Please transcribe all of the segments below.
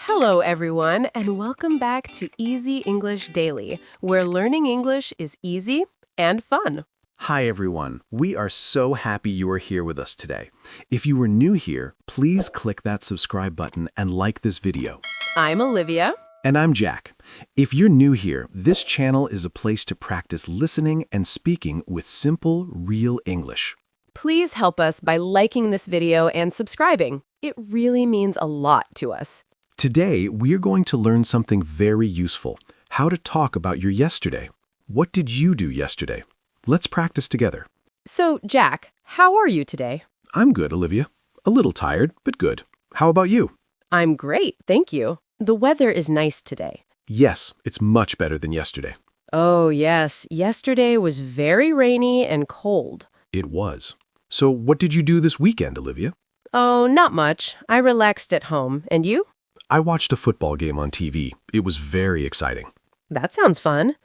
Hello, everyone, and welcome back to Easy English Daily, where learning English is easy and fun. Hi everyone, we are so happy you are here with us today. If you are new here, please click that subscribe button and like this video. I'm Olivia. And I'm Jack. If you're new here, this channel is a place to practice listening and speaking with simple, real English. Please help us by liking this video and subscribing. It really means a lot to us. Today, we are going to learn something very useful, how to talk about your yesterday. What did you do yesterday? Let's practice together. So, Jack, how are you today? I'm good, Olivia. A little tired, but good. How about you? I'm great, thank you. The weather is nice today. Yes, it's much better than yesterday. Oh, yes. Yesterday was very rainy and cold. It was. So what did you do this weekend, Olivia? Oh, not much. I relaxed at home. And you? I watched a football game on TV. It was very exciting. That sounds fun.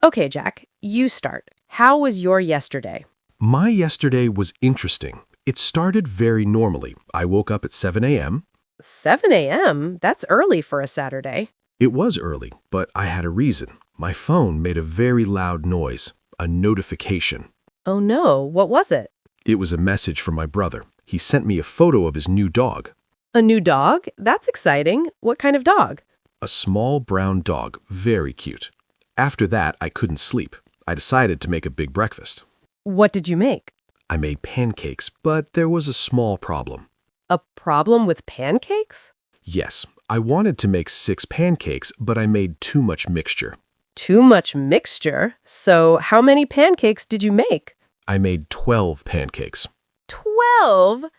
Okay, Jack, you start. How was your yesterday? My yesterday was interesting. It started very normally. I woke up at 7 a.m. 7 a.m.? That's early for a Saturday. It was early, but I had a reason. My phone made a very loud noise, a notification. Oh no, what was it? It was a message from my brother. He sent me a photo of his new dog. A new dog? That's exciting. What kind of dog? A small brown dog, very cute. After that, I couldn't sleep. I decided to make a big breakfast. What did you make? I made pancakes, but there was a small problem. A problem with pancakes? Yes, I wanted to make 6 pancakes, but I made too much mixture. Too much mixture? So how many pancakes did you make? I made 12 pancakes. 12? 12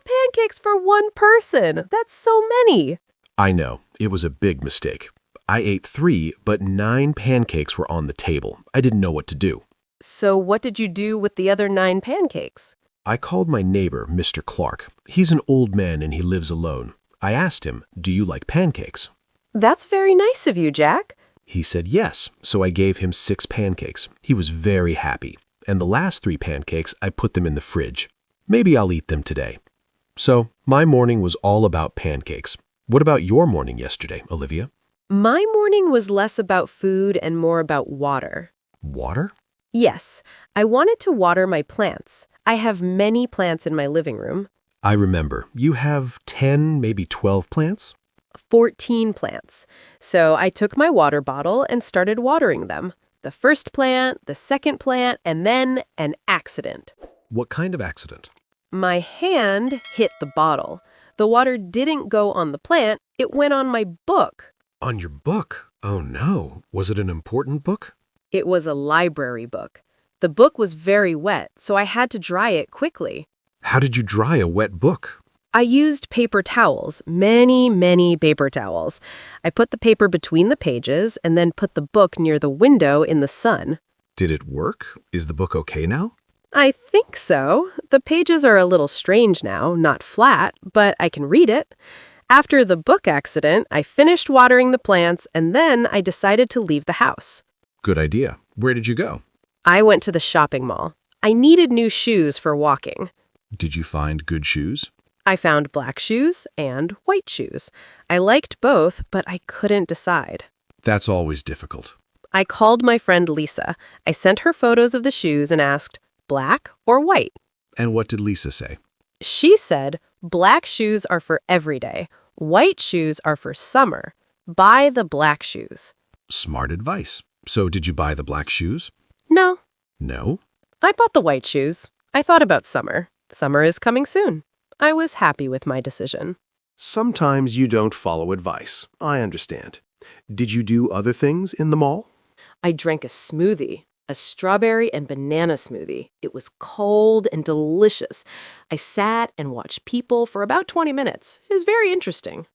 pancakes for one person. That's so many. I know, it was a big mistake. I ate 3, but 9 pancakes were on the table. I didn't know what to do. So what did you do with the other 9 pancakes? I called my neighbor, Mr. Clark. He's an old man and he lives alone. I asked him, "Do you like pancakes?" That's very nice of you, Jack. He said yes, so I gave him 6 pancakes. He was very happy. And the last 3 pancakes, I put them in the fridge. Maybe I'll eat them today. So, my morning was all about pancakes. What about your morning yesterday, Olivia? My morning was less about food and more about water. Water? Yes, I wanted to water my plants. I have many plants in my living room. I remember. You have 10, maybe 12 plants? 14 plants. So I took my water bottle and started watering them. The first plant, the second plant, and then an accident. What kind of accident? My hand hit the bottle. The water didn't go on the plant, it went on my book. On your book? Oh no. Was it an important book? It was a library book. The book was very wet, so I had to dry it quickly. How did you dry a wet book? I used paper towels, many paper towels. I put the paper between the pages and then put the book near the window in the sun. Did it work? Is the book okay now? I think so. The pages are a little strange now, not flat, but I can read it. After the book accident, I finished watering the plants and then I decided to leave the house. Good idea. Where did you go? I went to the shopping mall. I needed new shoes for walking. Did you find good shoes? I found black shoes and white shoes. I liked both, but I couldn't decide. That's always difficult. I called my friend Lisa. I sent her photos of the shoes and asked, black or white? And what did Lisa say? She said, black shoes are for every day. White shoes are for summer. Buy the black shoes. Smart advice. So did you buy the black shoes? No, No? I bought the white shoes. I thought about summer. Summer is coming soon. I was happy with my decision. Sometimes you don't follow advice. I understand. Did you do other things in the mall? I drank a smoothie, a strawberry and banana smoothie. It was cold and delicious. I sat and watched people for about 20 minutes. It was very interesting.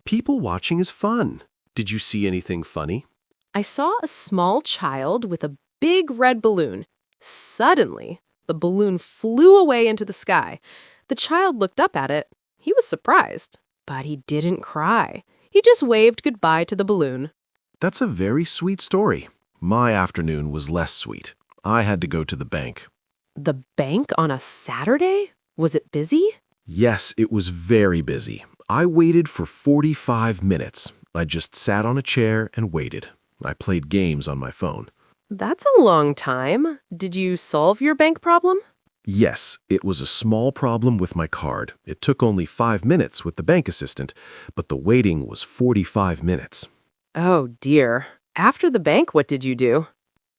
People watching is fun. Did you see anything funny? I saw a small child with a big red balloon. Suddenly, the balloon flew away into the sky. The child looked up at it. He was surprised, but he didn't cry. He just waved goodbye to the balloon. That's a very sweet story. My afternoon was less sweet. I had to go to the bank. The bank on a Saturday? Was it busy? Yes, it was very busy. I waited for 45 minutes. I just sat on a chair and waited. I played games on my phone. That's a long time. Did you solve your bank problem? Yes, it was a small problem with my card. It took only 5 minutes with the bank assistant, but the waiting was 45 minutes. Oh, dear. After the bank, what did you do?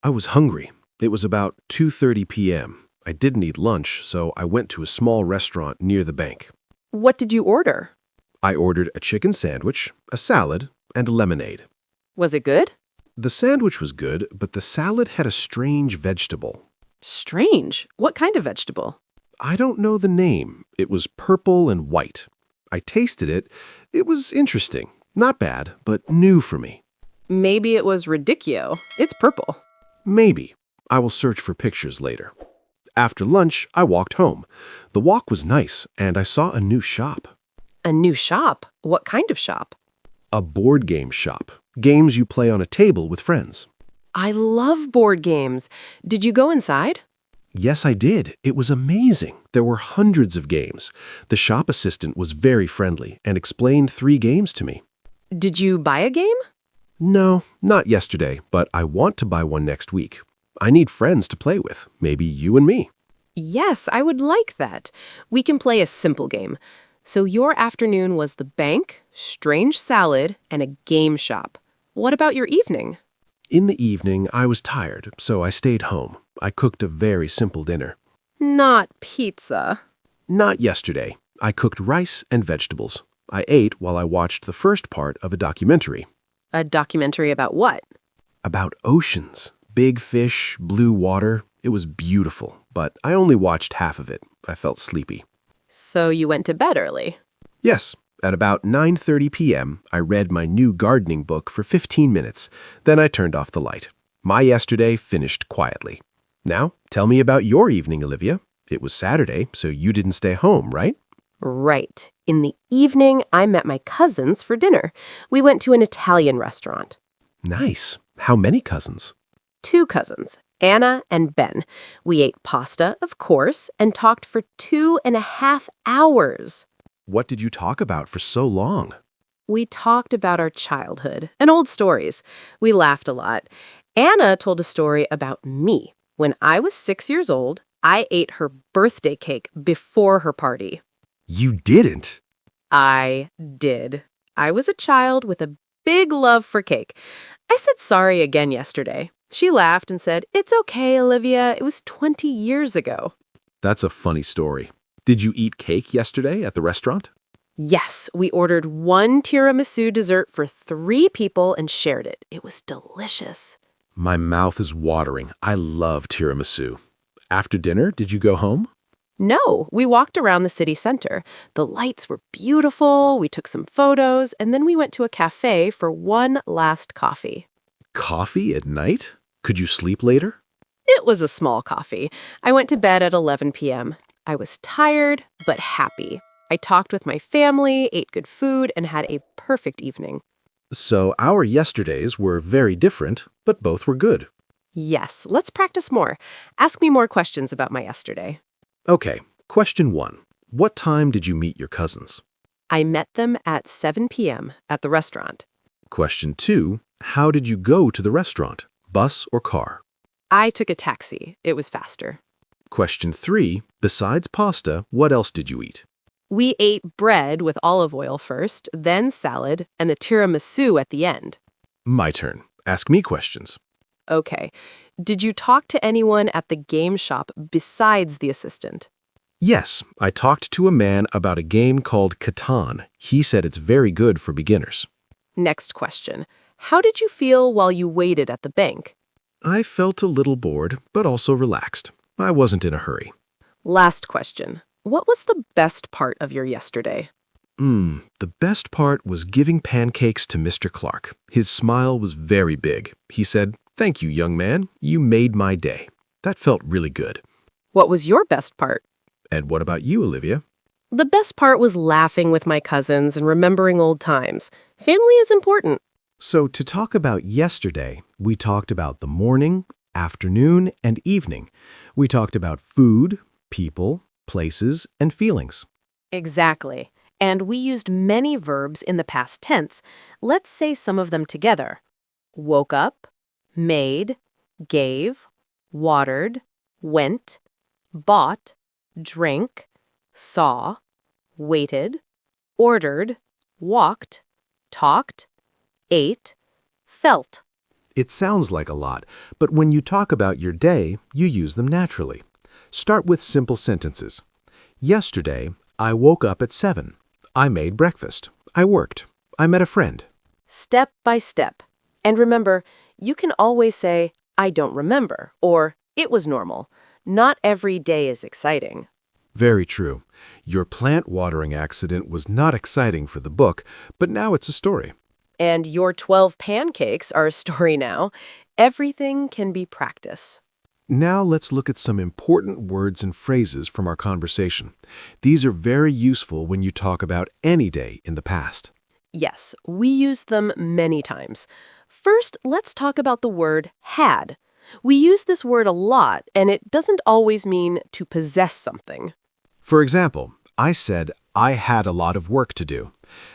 I was hungry. It was about 2:30 p.m. I didn't eat lunch, so I went to a small restaurant near the bank. What did you order? I ordered a chicken sandwich, a salad, and a lemonade. Was it good? The sandwich was good, but the salad had a strange vegetable. Strange. What kind of vegetable? I don't know the name. It was purple and white. I tasted it. It was interesting. Not bad, but new for me. Maybe it was radicchio. It's purple. Maybe. I will search for pictures later. After lunch, I walked home. The walk was nice, and I saw a new shop. A new shop? What kind of shop? A board game shop. Games you play on a table with friends. I love board games. Did you go inside? Yes, I did. It was amazing. There were hundreds of games. The shop assistant was very friendly and explained 3 games to me. Did you buy a game? No, not yesterday, but I want to buy one next week. I need friends to play with, maybe you and me. Yes, I would like that. We can play a simple game. So your afternoon was the bank, strange salad, and a game shop. What about your evening? In the evening, I was tired, so I stayed home. I cooked a very simple dinner. Not pizza. Not yesterday. I cooked rice and vegetables. I ate while I watched the first part of a documentary. A documentary about what? About oceans. Big fish, blue water. It was beautiful, but I only watched half of it. I felt sleepy. So you went to bed early. Yes, at about 9:30 p.m., I read my new gardening book for 15 minutes. Then I turned off the light. My yesterday finished quietly. Now, tell me about your evening, Olivia. It was Saturday, so you didn't stay home, right? Right. In the evening, I met my cousins for dinner. We went to an Italian restaurant. Nice. How many cousins? 2 cousins, Anna and Ben. We ate pasta, of course, and talked for 2.5 hours. What did you talk about for so long? We talked about our childhood and old stories. We laughed a lot. Anna told a story about me. When I was 6 years old, I ate her birthday cake before her party. You didn't? I did. I was a child with a big love for cake. I said sorry again yesterday. She laughed and said, "It's okay, Olivia. It was 20 years ago." That's a funny story. Did you eat cake yesterday at the restaurant? Yes, we ordered 1 tiramisu dessert for 3 people and shared it. It was delicious. My mouth is watering. I love tiramisu. After dinner, did you go home? No, we walked around the city center. The lights were beautiful, we took some photos, and then we went to a cafe for one last coffee. Coffee at night? Could you sleep later? It was a small coffee. I went to bed at 11 p.m. I was tired, but happy. I talked with my family, ate good food, and had a perfect evening. So our yesterdays were very different, but both were good. Yes, let's practice more. Ask me more questions about my yesterday. Okay, question 1. What time did you meet your cousins? I met them at 7 p.m. at the restaurant. Question 2. How did you go to the restaurant? Bus or car? I took a taxi. It was faster. Question 3. Besides pasta, what else did you eat? We ate bread with olive oil first, then salad, and the tiramisu at the end. My turn. Ask me questions. Okay. Did you talk to anyone at the game shop besides the assistant? Yes, I talked to a man about a game called Catan. He said it's very good for beginners. Next question. How did you feel while you waited at the bank? I felt a little bored, but also relaxed. I wasn't in a hurry. Last question. What was the best part of your yesterday? The best part was giving pancakes to Mr. Clark. His smile was very big. He said, "Thank you, young man. You made my day." That felt really good. What was your best part? And what about you, Olivia? The best part was laughing with my cousins and remembering old times. Family is important. So to talk about yesterday, we talked about the morning, afternoon, and evening. We talked about food, people, places, and feelings. Exactly. And we used many verbs in the past tense. Let's say some of them together. Woke up, made, gave, watered, went, bought, drank, saw, waited, ordered, walked, talked, ate, felt. It sounds like a lot, but when you talk about your day, you use them naturally. Start with simple sentences. Yesterday, I woke up at 7. I made breakfast. I worked. I met a friend. Step by step. And remember, you can always say, I don't remember, or it was normal. Not every day is exciting. Very true. Your plant watering accident was not exciting for the book, but now it's a story. And your 12 pancakes are a story now. Everything can be practice. Now let's look at some important words and phrases from our conversation. These are very useful when you talk about any day in the past. Yes, we use them many times. First, let's talk about the word had. We use this word a lot, and it doesn't always mean to possess something. For example, I said, I had a lot of work to do.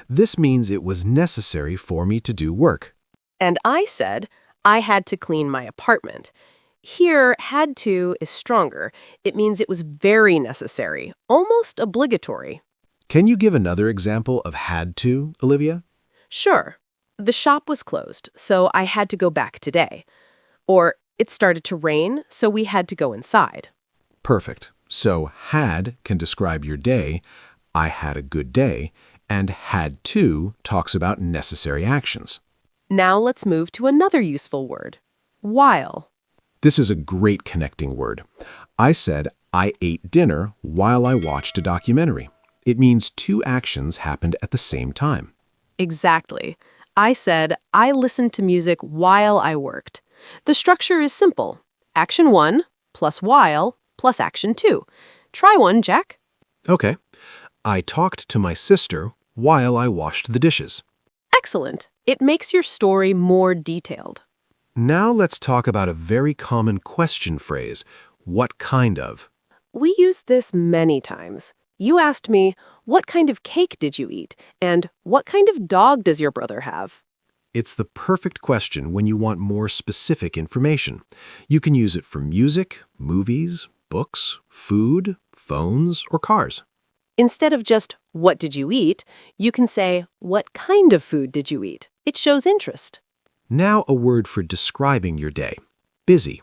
This means it was necessary for me to do work. And I said, I had to clean my apartment. Here, had to is stronger. It means it was very necessary, almost obligatory. Can you give another example of had to, Olivia? Sure, the shop was closed, so I had to go back today. Or it started to rain, so we had to go inside. Perfect. So had can describe your day, I had a good day, and had to talks about necessary actions. Now let's move to another useful word, while. This is a great connecting word. I said, I ate dinner while I watched a documentary. It means two actions happened at the same time. Exactly. I said, I listened to music while I worked. The structure is simple. Action 1 plus while plus action 2. Try one, Jack. Okay. I talked to my sister while I washed the dishes. Excellent. It makes your story more detailed. Now let's talk about a very common question phrase, what kind of? We use this many times. You asked me, what kind of cake did you eat? And what kind of dog does your brother have? It's the perfect question when you want more specific information. You can use it for music, movies, books, food, phones, or cars. Instead of just, what did you eat? You can say, what kind of food did you eat? It shows interest. Now a word for describing your day. Busy.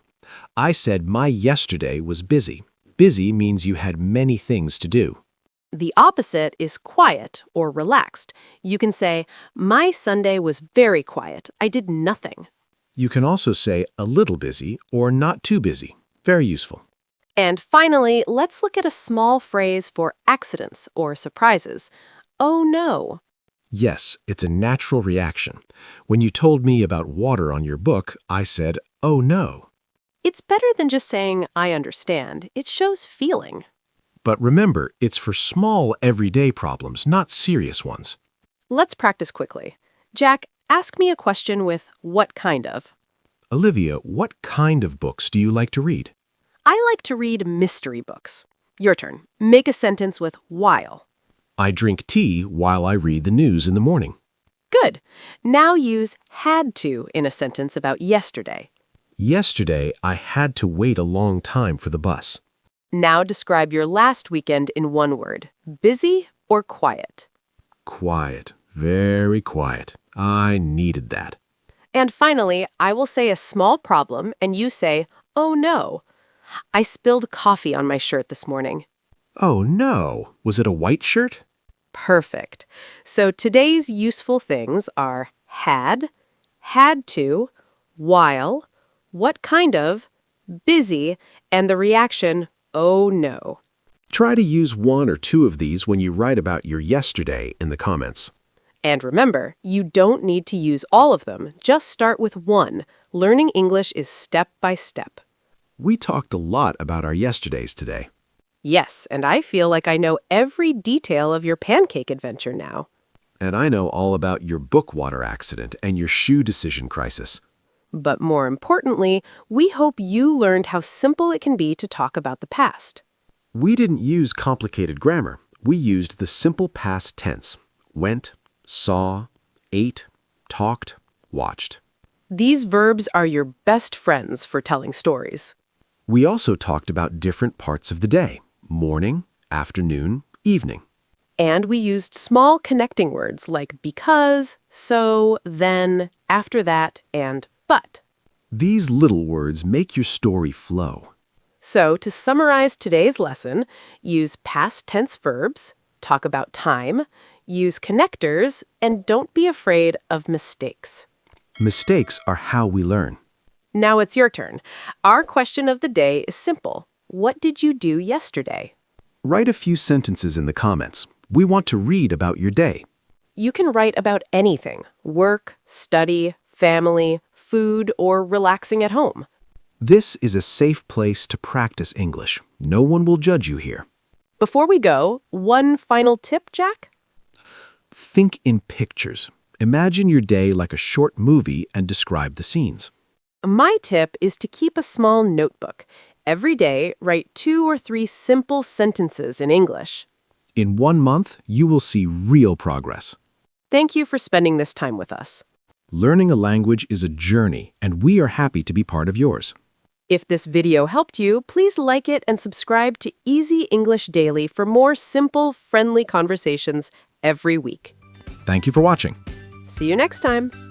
I said my yesterday was busy. Busy means you had many things to do. The opposite is quiet or relaxed. You can say, my Sunday was very quiet. I did nothing. You can also say a little busy or not too busy. Very useful. And finally, let's look at a small phrase for accidents or surprises. Oh no. Yes, it's a natural reaction. When you told me about water on your book, I said, oh no. It's better than just saying, I understand. It shows feeling. But remember, it's for small, everyday problems, not serious ones. Let's practice quickly. Jack, ask me a question with what kind of? Olivia, what kind of books do you like to read? I like to read mystery books. Your turn. Make a sentence with while. I drink tea while I read the news in the morning. Good. Now use had to in a sentence about yesterday. Yesterday, I had to wait a long time for the bus. Now describe your last weekend in one word. Busy or quiet? Quiet. Very quiet. I needed that. And finally, I will say a small problem and you say, oh no. I spilled coffee on my shirt this morning. Oh no. Was it a white shirt? Perfect. So today's useful things are had to, while, what kind of, busy, and the reaction, oh no. Try to use one or two of these when you write about your yesterday in the comments. And remember, you don't need to use all of them. Just start with one. Learning English is step by step. We talked a lot about our yesterdays today. Yes, and I feel like I know every detail of your pancake adventure now. And I know all about your book water accident and your shoe decision crisis. But more importantly, we hope you learned how simple it can be to talk about the past. We didn't use complicated grammar. We used the simple past tense. Went, saw, ate, talked, watched. These verbs are your best friends for telling stories. We also talked about different parts of the day. Morning, afternoon, evening. And we used small connecting words like because, so, then, after that, and but. These little words make your story flow. So, to summarize today's lesson, use past tense verbs, talk about time, use connectors, and don't be afraid of mistakes. Mistakes are how we learn. Now it's your turn. Our question of the day is simple. What did you do yesterday? Write a few sentences in the comments. We want to read about your day. You can write about anything: work, study, family, food, or relaxing at home. This is a safe place to practice English. No one will judge you here. Before we go, one final tip, Jack? Think in pictures. Imagine your day like a short movie and describe the scenes. My tip is to keep a small notebook. Every day, write 2 or 3 simple sentences in English. In 1 month, you will see real progress. Thank you for spending this time with us. Learning a language is a journey, and we are happy to be part of yours. If this video helped you, please like it and subscribe to Easy English Daily for more simple, friendly conversations every week. Thank you for watching. See you next time.